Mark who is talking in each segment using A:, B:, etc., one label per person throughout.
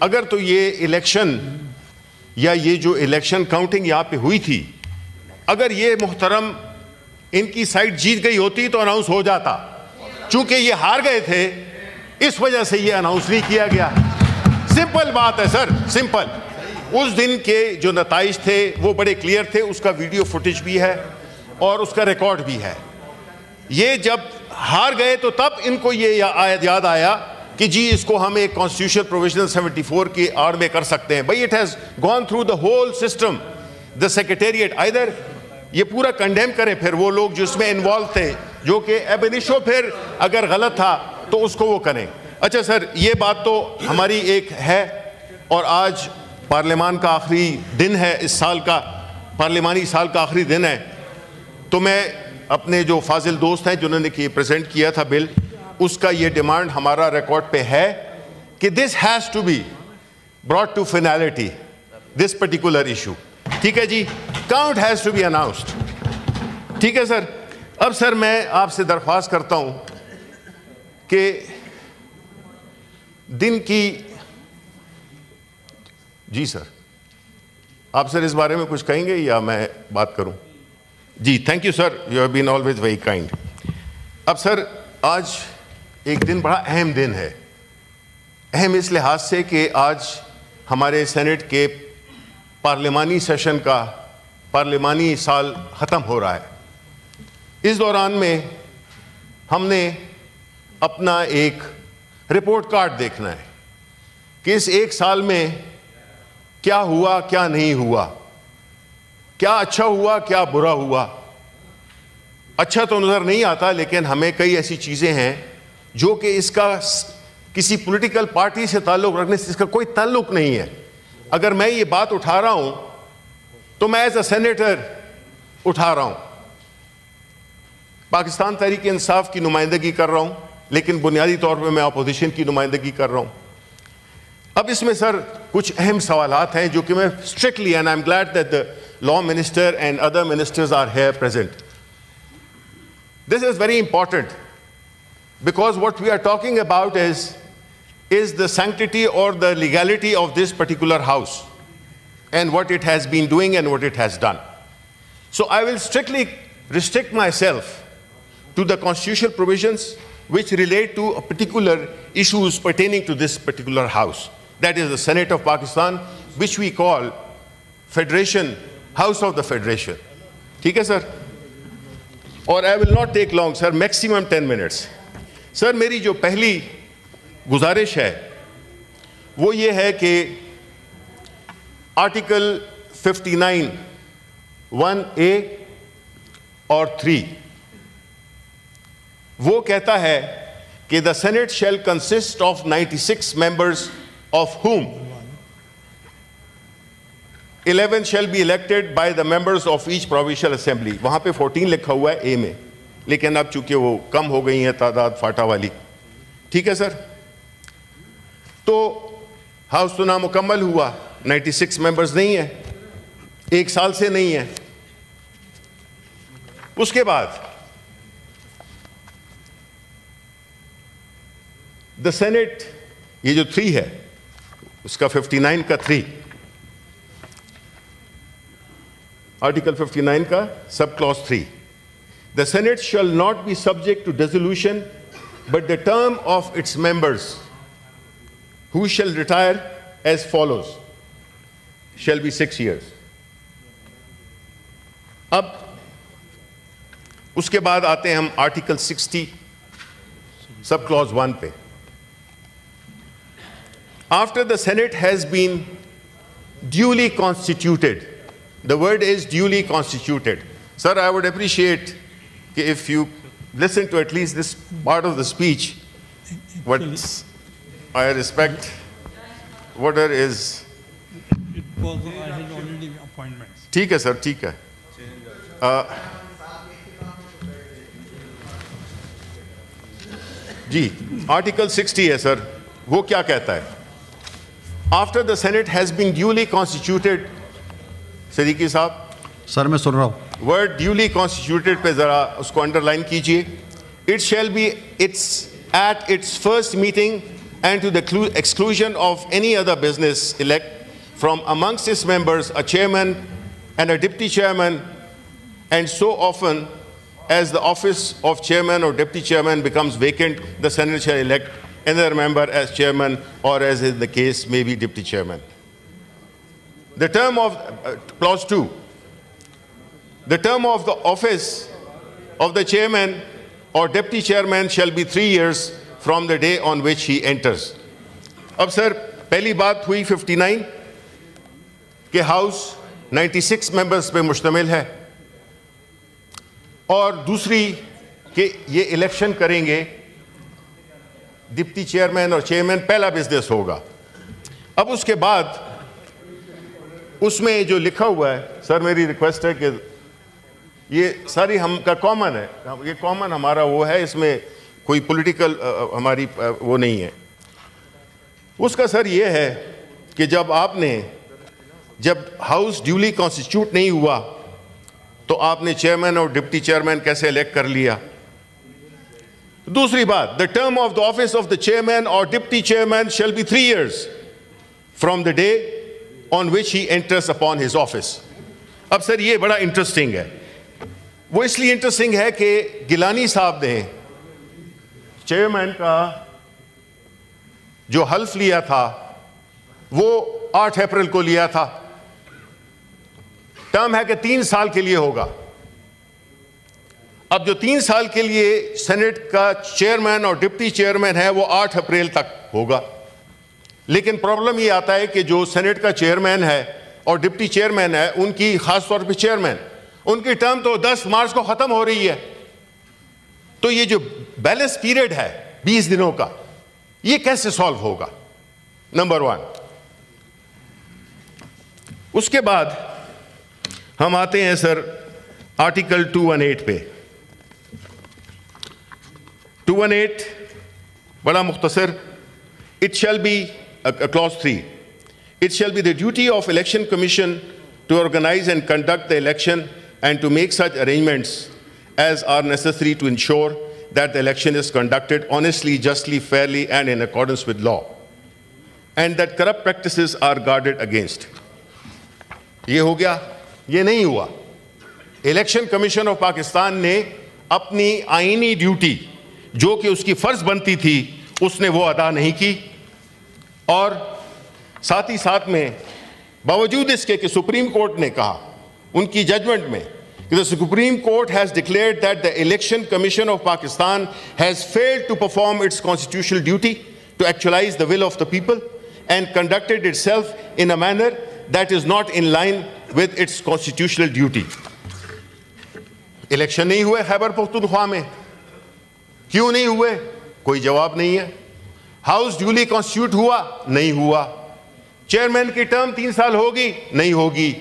A: अगर तो ये इलेक्शन या ये जो इलेक्शन काउंटिंग यहाँ पे हुई थी, अगर ये मुहतरम इनकी साइड जीत गई होती तो अनाउंस हो जाता। चूंकि ये हार गए थे इस वजह से ये अनाउंस नहीं किया गया। सिंपल बात है सर, सिंपल। उस दिन के जो नताइज थे वो बड़े क्लियर थे, उसका वीडियो फुटेज भी है और उसका रिकॉर्ड भी है। ये जब हार गए तो तब इनको ये याद आया कि जी इसको हम एक कॉन्स्टिट्यूशनल प्रोविजन 74 की आड़ में कर सकते हैं। भाई it has gone through the whole system, the secretariat. Either ये पूरा कंडेम करें फिर वो लोग जो इसमें इन्वॉल्व थे, जो कि एब इनिशो फिर अगर गलत था तो उसको वो करें। अच्छा सर, ये बात तो हमारी एक है, और आज पार्लियामान का आखिरी दिन है, इस साल का पार्लियामानी साल का आखिरी दिन है। तो मैं अपने जो फाजिल दोस्त हैं जिन्होंने कि प्रेजेंट किया था बिल, उसका ये डिमांड हमारा रिकॉर्ड पे है कि this has to be brought to finality, this particular issue. ठीक है जी, count has to be announced. ठीक है सर। अब सर मैं आपसे दरख्वास्त करता हूं कि दिन की, जी सर, आप सर इस बारे में कुछ कहेंगे या मैं बात करूं? जी thank you sir, you have been always very kind. अब सर आज एक दिन बड़ा अहम दिन है, अहम इस लिहाज से कि आज हमारे सेनेट के पार्लियामानी सेशन का पार्लियामानी साल ख़त्म हो रहा है। इस दौरान में हमने अपना एक रिपोर्ट कार्ड देखना है कि इस एक साल में क्या हुआ क्या नहीं हुआ, क्या अच्छा हुआ क्या बुरा हुआ। अच्छा तो नज़र नहीं आता, लेकिन हमें कई ऐसी चीज़ें हैं जो कि इसका किसी पॉलिटिकल पार्टी से ताल्लुक़ रखने से इसका कोई ताल्लुक़ नहीं है। अगर मैं ये बात उठा रहा हूं तो मैं एज अ सेनेटर उठा रहा हूं, पाकिस्तान तहरीक इंसाफ की नुमाइंदगी कर रहा हूं, लेकिन बुनियादी तौर पर मैं अपोजिशन की नुमाइंदगी कर रहा हूं। अब इसमें सर कुछ अहम सवालात हैं जो कि मैं strictly, and I am glad that the law minister and other ministers are here present. This is very important because what we are talking about is the sanctity or the legality of this particular house and what it has been doing and what it has done. So I will strictly restrict myself to the constitutional provisions which relate to particular issues pertaining to this particular house. That is the Senate of Pakistan, which we call Federation, House of the Federation. ठीक है sir? और I will not take long, sir, maximum 10 minutes. Sir मेरी जो पहली गुजारिश है वो ये है कि आर्टिकल 59 1A और 3 वो कहता है कि the senate shell consist of 96 members of whom 11 shall be elected by the members of each provincial assembly. वहां पे 14 लिखा हुआ है ए में, लेकिन अब चूंकि वो कम हो गई है तादाद फाटा वाली। ठीक है सर। तो हाउस तो नामुकम्मल हुआ, 96 मेंबर्स नहीं है, एक साल से नहीं है। उसके बाद द सेनेट, ये जो 3 है उसका 59 का 3, आर्टिकल 59 का sub clause 3, the Senate shall not be subject to dissolution, but the term of its members who shall retire as follows shall be 6 years. अब उसके बाद आते हैं हम आर्टिकल 60 सब क्लॉज 1 पे। After the Senate has been duly constituted, the word is duly constituted. Sir, I would appreciate if you listen to at least this part of the speech, what I respect, whatever is.
B: It was, I had already appointments.
A: ठीक है sir, ठीक है। जी, article 60 है sir, वो क्या कहता है? After the Senate has been duly constituted, Siddiqui साहब।
C: सर मैं सुन रहा हूँ।
A: वर्ड ड्यूली कॉन्स्टिट्यूटेड पे जरा उसको अंडरलाइन कीजिए। It shall be it's at its first meeting and to the exclusion of any other business elect from amongst its members a chairman and a deputy chairman, and so often as the office of chairman or deputy chairman becomes vacant, the Senate shall elect another member as chairman, or as is the case may be deputy chairman. The term of clause 2, the term of the office of the chairman or deputy chairman shall be 3 years from the day on which he enters. अब sir पहली बात हुई 59 के house 96 members पे मुश्तमिल है, और दूसरी कि ये इलेक्शन करेंगे डिप्टी चेयरमैन और चेयरमैन, पहला बिजनेस होगा। अब उसके बाद उसमें जो लिखा हुआ है, सर मेरी रिक्वेस्ट है कि ये सारी हम का कॉमन है, ये कॉमन हमारा वो है, इसमें कोई पॉलिटिकल हमारी वो नहीं है। उसका सर ये है कि जब हाउस ड्यूली कॉन्स्टिट्यूट नहीं हुआ तो आपने चेयरमैन और डिप्टी चेयरमैन कैसे इलेक्ट कर लिया। दूसरी बात, the term of the office of the chairman और deputy chairman shall be 3 years from the day on which he enters upon his office. अब सर ये बड़ा इंटरेस्टिंग है, वो इसलिए इंटरेस्टिंग है कि गिलानी साहब ने चेयरमैन का जो हल्फ लिया था वो 8 अप्रैल को लिया था। टर्म है कि 3 साल के लिए होगा। अब जो 3 साल के लिए सेनेट का चेयरमैन और डिप्टी चेयरमैन है वो 8 अप्रैल तक होगा, लेकिन प्रॉब्लम ये आता है कि जो सेनेट का चेयरमैन है और डिप्टी चेयरमैन है, उनकी खास तौर पे चेयरमैन, उनकी टर्म तो 10 मार्च को खत्म हो रही है। तो ये जो बैलेंस पीरियड है 20 दिनों का, ये कैसे सॉल्व होगा, नंबर 1। उसके बाद हम आते हैं सर आर्टिकल 218 पे। 218 बड़ा मुख्तसर, it shall be clause 3, it shall be the duty of election commission to organize and conduct the election and to make such arrangements as are necessary to ensure that the election is conducted honestly, justly, fairly and in accordance with law, and that corrupt practices are guarded against. ये हो गया, ये नहीं हुआ। Election commission of Pakistan ने अपनी आईनी duty जो कि उसकी फर्ज बनती थी उसने वो अदा नहीं की, और साथ ही साथ में बावजूद इसके कि सुप्रीम कोर्ट ने कहा उनकी जजमेंट में कि the supreme court has declared that the election commission of Pakistan has failed to perform its constitutional duty to actualize the will of the people and conducted itself in a manner that is not in line with its constitutional duty. Election नहीं हुए खैबर पख्तूनख्वा में, क्यों नहीं हुए, कोई जवाब नहीं है। हाउस ड्यूली कॉन्स्टिट्यूट हुआ, नहीं हुआ। चेयरमैन की टर्म 3 साल होगी, नहीं होगी।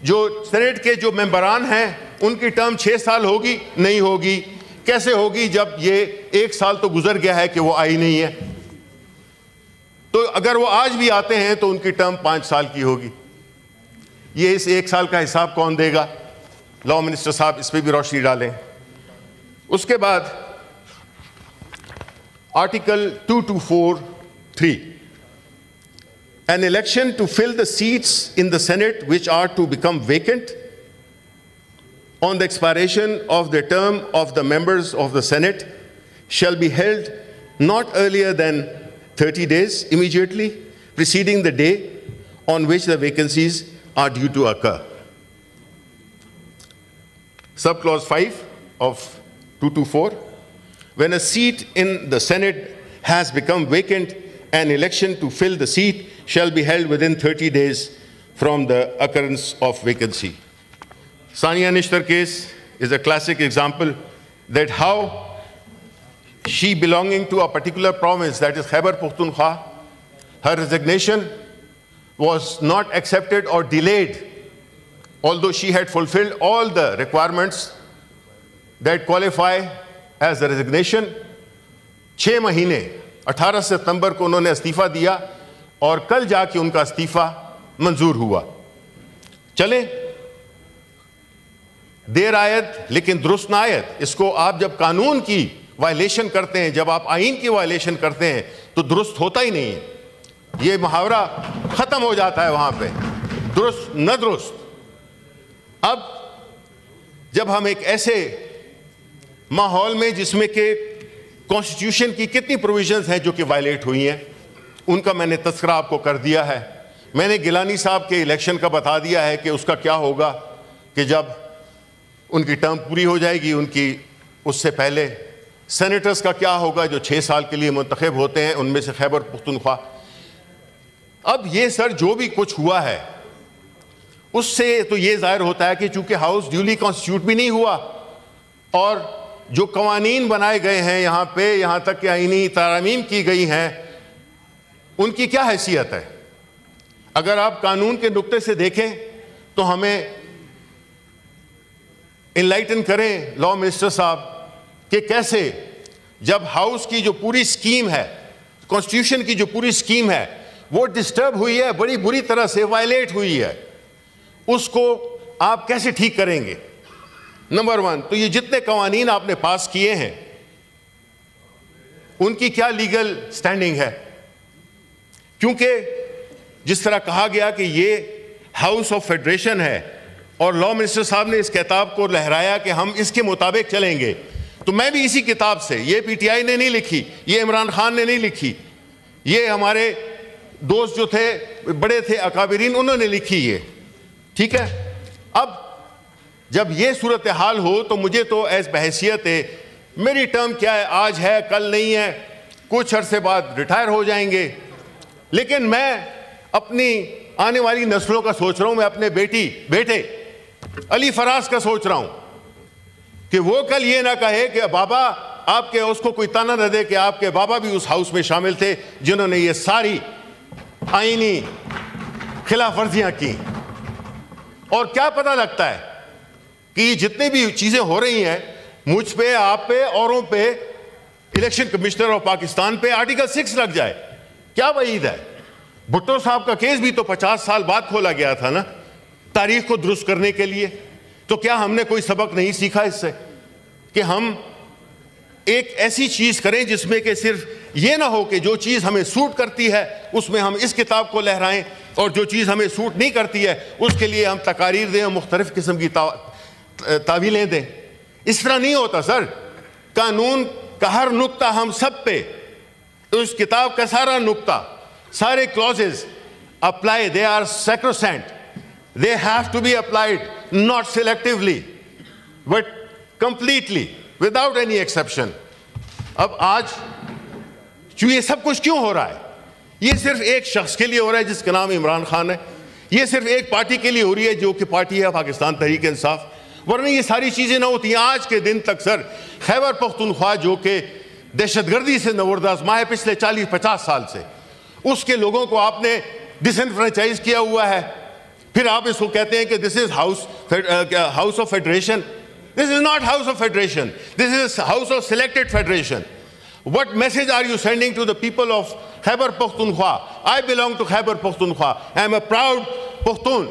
A: जो सेनेट के जो मेंबरान हैं उनकी टर्म 6 साल होगी, नहीं होगी। कैसे होगी जब ये 1 साल तो गुजर गया है कि वो आई नहीं है। तो अगर वो आज भी आते हैं तो उनकी टर्म 5 साल की होगी। ये इस 1 साल का हिसाब कौन देगा? लॉ मिनिस्टर साहब इस पर भी रोशनी डालें। उसके बाद article 224(3), an election to fill the seats in the Senate which are to become vacant on the expiration of the term of the members of the Senate shall be held not earlier than 30 days immediately preceding the day on which the vacancies are due to occur. Subclause 5 of 224, when a seat in the Senate has become vacant, an election to fill the seat shall be held within 30 days from the occurrence of vacancy. Sania Nishtar case is a classic example that how she, belonging to a particular province, that is Khyber Pakhtunkhwa, her resignation was not accepted or delayed, although she had fulfilled all the requirements that qualify as a resignation. 6 महीने 18 सितंबर को उन्होंने इस्तीफा दिया और कल जाके उनका इस्तीफा मंजूर हुआ। चले, देर आयत लेकिन दुरुस्त ना आयत। इसको आप जब कानून की वायलेशन करते हैं, जब आप आइन की वायलेशन करते हैं, तो दुरुस्त होता ही नहीं है, ये मुहावरा खत्म हो जाता है वहां पे, दुरुस्त न दुरुस्त। अब जब हम एक ऐसे माहौल में जिसमें कि कॉन्स्टिट्यूशन की कितनी प्रोविजंस हैं जो कि वायलेट हुई हैं, उनका मैंने तस्करा आपको कर दिया है। मैंने गिलानी साहब के इलेक्शन का बता दिया है कि उसका क्या होगा कि जब उनकी टर्म पूरी हो जाएगी उनकी, उससे पहले सेनेटर्स का क्या होगा जो 6 साल के लिए मुंतखब होते हैं, उनमें से खैबर पख्तूनख्वा। अब ये सर जो भी कुछ हुआ है उससे तो ये जाहिर होता है कि चूंकि हाउस ड्यूली कॉन्स्टिट्यूट भी नहीं हुआ और जो कवानीन बनाए गए हैं यहाँ पे, यहाँ तक कि आईनी तारामीम की गई हैं, उनकी क्या हैसियत है। अगर आप कानून के नुक्ते से देखें तो हमें इनलाइटन करें लॉ मिनिस्टर साहब कि कैसे जब हाउस की जो पूरी स्कीम है, कॉन्स्टिट्यूशन की जो पूरी स्कीम है, वो डिस्टर्ब हुई है, बड़ी बुरी तरह से वायलेट हुई है, उसको आप कैसे ठीक करेंगे। नंबर 1 तो ये जितने कवानीन आपने पास किए हैं उनकी क्या लीगल स्टैंडिंग है, क्योंकि जिस तरह कहा गया कि ये हाउस ऑफ फेडरेशन है और लॉ मिनिस्टर साहब ने इस किताब को लहराया कि हम इसके मुताबिक चलेंगे, तो मैं भी इसी किताब से, ये पीटीआई ने नहीं लिखी, ये इमरान खान ने नहीं लिखी, ये हमारे दोस्त जो थे बड़े थे अकाबिरीन, उन्होंने लिखी ये, ठीक है। अब जब ये सूरत हाल हो तो मुझे तो एज बहैसियत है, मेरी टर्म क्या है, आज है कल नहीं है, कुछ अरसे बाद रिटायर हो जाएंगे, लेकिन मैं अपनी आने वाली नस्लों का सोच रहा हूं, मैं अपने बेटे अली फराज का सोच रहा हूं कि वो कल ये ना कहे कि बाबा आपके, उसको कोई ताना न दे कि आपके बाबा भी उस हाउस में शामिल थे जिन्होंने ये सारी आईनी खिलाफ वर्जियां की। और क्या पता लगता है कि जितनी भी चीजें हो रही हैं मुझ पे, आप पे, औरों पे, इलेक्शन कमिश्नर ऑफ पाकिस्तान पे आर्टिकल 6 लग जाए, क्या वईद है। भुट्टो साहब का केस भी तो 50 साल बाद खोला गया था ना, तारीख को दुरुस्त करने के लिए। तो क्या हमने कोई सबक नहीं सीखा इससे कि हम एक ऐसी चीज करें जिसमें कि सिर्फ ये ना हो कि जो चीज हमें सूट करती है उसमें हम इस किताब को लहराएं और जो चीज हमें सूट नहीं करती है उसके लिए हम तकारीर दें और मुख्तलिफ किस्म की तावीलें दें। इस तरह नहीं होता सर। कानून का हर नुक्ता हम सब पे, तो इस किताब का सारा नुक्ता, सारे clauses apply, they are sacrosanct, they have to be applied not selectively but completely without any exception। अब आज जो ये सब कुछ क्यों हो रहा है, ये सिर्फ एक शख्स के लिए हो रहा है जिसका नाम इमरान खान है, ये सिर्फ एक पार्टी के लिए हो रही है जो कि पार्टी है पाकिस्तान तहरीक इंसाफ, वरना ये सारी चीजें ना होती। आज के दिन तक सर खैबर पख्तूनख्वा जो कि दहशतगर्दी से नवरदाज़मा है पिछले 40-50 साल से, उसके लोगों को आपने डिसएनफ्रेंचाइज किया हुआ है। फिर आप इसको कहते हैं कि this is house of federation. This is not house of federation, this is house of selected federation. What message are you sending to the people of Khyber Pakhtunkhwa? I belong to Khyber Pakhtunkhwa. I am a proud Pakhtun.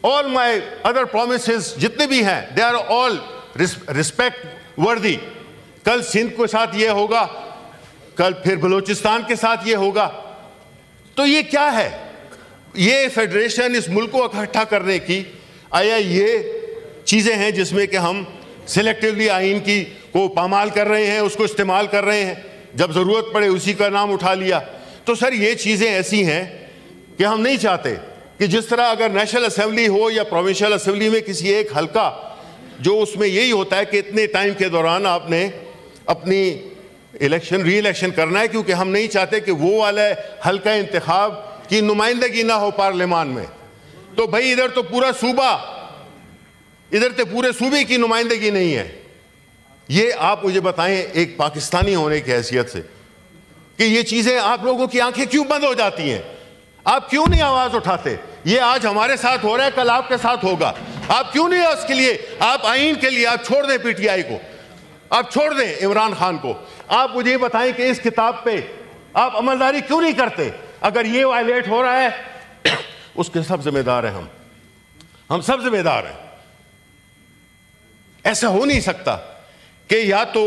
A: All my other promises जितने भी हैं, they are all respect worthy. कल सिंध के साथ ये होगा, कल फिर बलूचिस्तान के साथ ये होगा। तो ये क्या है, ये फेडरेशन इस मुल्क को इकट्ठा करने की, आया ये चीज़ें हैं जिसमें कि हम सिलेक्टिवली आइन की को पामाल कर रहे हैं, उसको इस्तेमाल कर रहे हैं, जब ज़रूरत पड़े उसी का नाम उठा लिया। तो सर ये चीज़ें ऐसी हैं कि हम नहीं चाहते कि जिस तरह अगर नेशनल असेंबली हो या प्रोविंशियल असेंबली में किसी एक हल्का, जो उसमें यही होता है कि इतने टाइम के दौरान आपने अपनी री इलेक्शन करना है, क्योंकि हम नहीं चाहते कि वो वाला हल्का इंतखाब की नुमाइंदगी ना हो पार्लियामान में। तो भाई इधर तो पूरा सूबा, इधर तो पूरे सूबे की नुमाइंदगी नहीं है। ये आप मुझे बताएं एक पाकिस्तानी होने की हैसियत से कि ये चीजें, आप लोगों की आंखें क्यों बंद हो जाती हैं, आप क्यों नहीं आवाज उठाते। ये आज हमारे साथ हो रहा है, कल आपके साथ होगा। आप क्यों नहीं उसके लिए, आप आइन के लिए आप छोड़ दें पीटीआई को, आप छोड़ दें इमरान खान को। आप मुझे बताएं कि इस किताब पे आप अमलदारी क्यों नहीं करते। अगर ये वायलेट हो रहा है उसके सब जिम्मेदार हैं हम सब जिम्मेदार हैं। ऐसा हो नहीं सकता कि या तो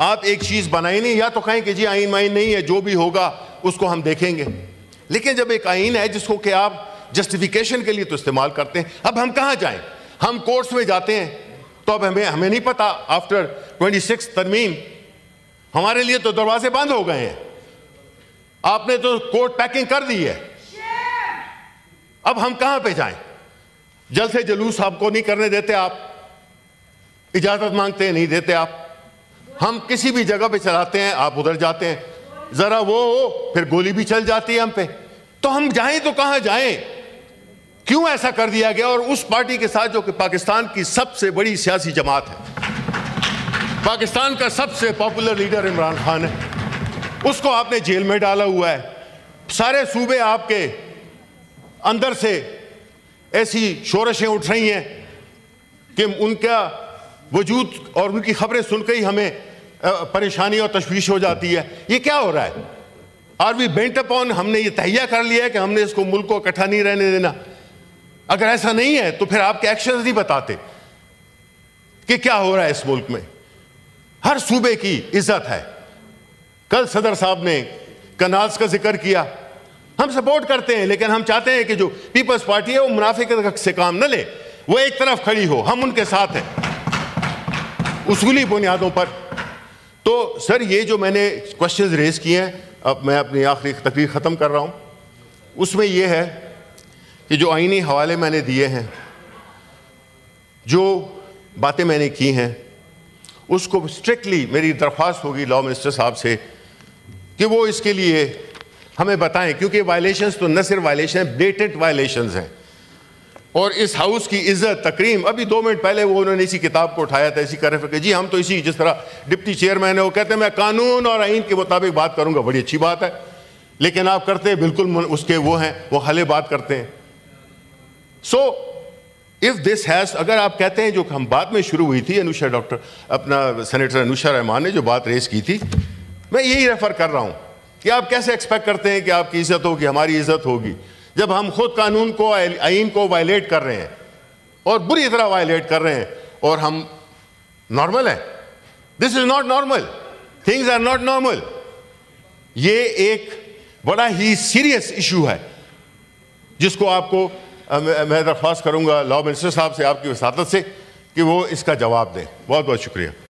A: आप एक चीज बनाई नहीं, या तो कहें कि जी आइन माइन नहीं है, जो भी होगा उसको हम देखेंगे। लेकिन जब एक आइन है जिसको कि आप जस्टिफिकेशन के लिए तो इस्तेमाल करते हैं, अब हम कहां जाएं? हम कोर्ट्स में जाते हैं तो अब हमें नहीं पता, आफ्टर 26 तरमीम हमारे लिए तो दरवाजे बंद हो गए हैं। आपने तो कोर्ट पैकिंग कर दी है, अब हम कहां पे जाएं? जलसे जुलूस आपको नहीं करने देते, आप इजाजत मांगते हैं, नहीं देते आप। हम किसी भी जगह पे चलाते हैं, आप उधर जाते हैं, जरा वो हो फिर गोली भी चल जाती है हम पे। तो हम जाएं तो कहां जाएं? क्यों ऐसा कर दिया गया? और उस पार्टी के साथ जो कि पाकिस्तान की सबसे बड़ी सियासी जमात है, पाकिस्तान का सबसे पॉपुलर लीडर इमरान खान है, उसको आपने जेल में डाला हुआ है। सारे सूबे आपके अंदर से ऐसी शोरशें उठ रही हैं कि उनका वजूद और उनकी खबरें सुनकर ही हमें परेशानी और तशवीश हो जाती है। ये क्या हो रहा है? आर वी बेंट अपॉन, हमने ये तहैया कर लिया है कि हमने इसको मुल्क को इकट्ठा नहीं रहने देना। अगर ऐसा नहीं है तो फिर आपके एक्शंस नहीं बताते कि क्या हो रहा है इस मुल्क में। हर सूबे की इज्जत है। कल सदर साहब ने कनाल्स का जिक्र किया, हम सपोर्ट करते हैं, लेकिन हम चाहते हैं कि जो पीपल्स पार्टी है वो मुनाफिकत से काम न ले, वो एक तरफ खड़ी हो, हम उनके साथ हैं उसूली बुनियादों पर। तो सर ये जो मैंने क्वेश्चंस रेज किए हैं, अब मैं अपनी आखिरी तकरीर ख़त्म कर रहा हूँ, उसमें यह है कि जो आईनी हवाले मैंने दिए हैं, जो बातें मैंने की हैं, उसको स्ट्रिक्टली मेरी दरख्वास्त होगी लॉ मिनिस्टर साहब से कि वो इसके लिए हमें बताएं, क्योंकि वायलेशंस तो न सिर्फ वायलेशन है, ब्लेटेंट वायलेशंस हैं। और इस हाउस की इज्जत तकरीम, अभी 2 मिनट पहले वो उन्होंने इसी किताब को उठाया था, इसी कर जी हम तो इसी, जिस तरह डिप्टी चेयरमैन है वो कहते हैं मैं कानून और आइन के मुताबिक बात करूंगा, बड़ी अच्छी बात है, लेकिन आप करते हैं बिल्कुल उसके वो हैं, वो हले बात करते हैं। सो इफ दिस हैज, अगर आप कहते हैं जो हम बात में शुरू हुई थी, अनुषा डॉक्टर अपना सेनेटर अनुषा रहमान ने जो बात रेस की थी, मैं यही रेफर कर रहा हूं कि आप कैसे एक्सपेक्ट करते हैं कि आपकी इज्जत होगी, हमारी इज्जत होगी, जब हम खुद कानून को, आइन को वायलेट कर रहे हैं और बुरी तरह वायलेट कर रहे हैं, और हम नॉर्मल है? This is not normal, things are not normal. ये एक बड़ा ही सीरियस इशू है जिसको आपको मैं दरख्वास्त करूंगा लॉ मिनिस्टर साहब से, आपकी वसातत से, कि वो इसका जवाब दें। बहुत बहुत शुक्रिया।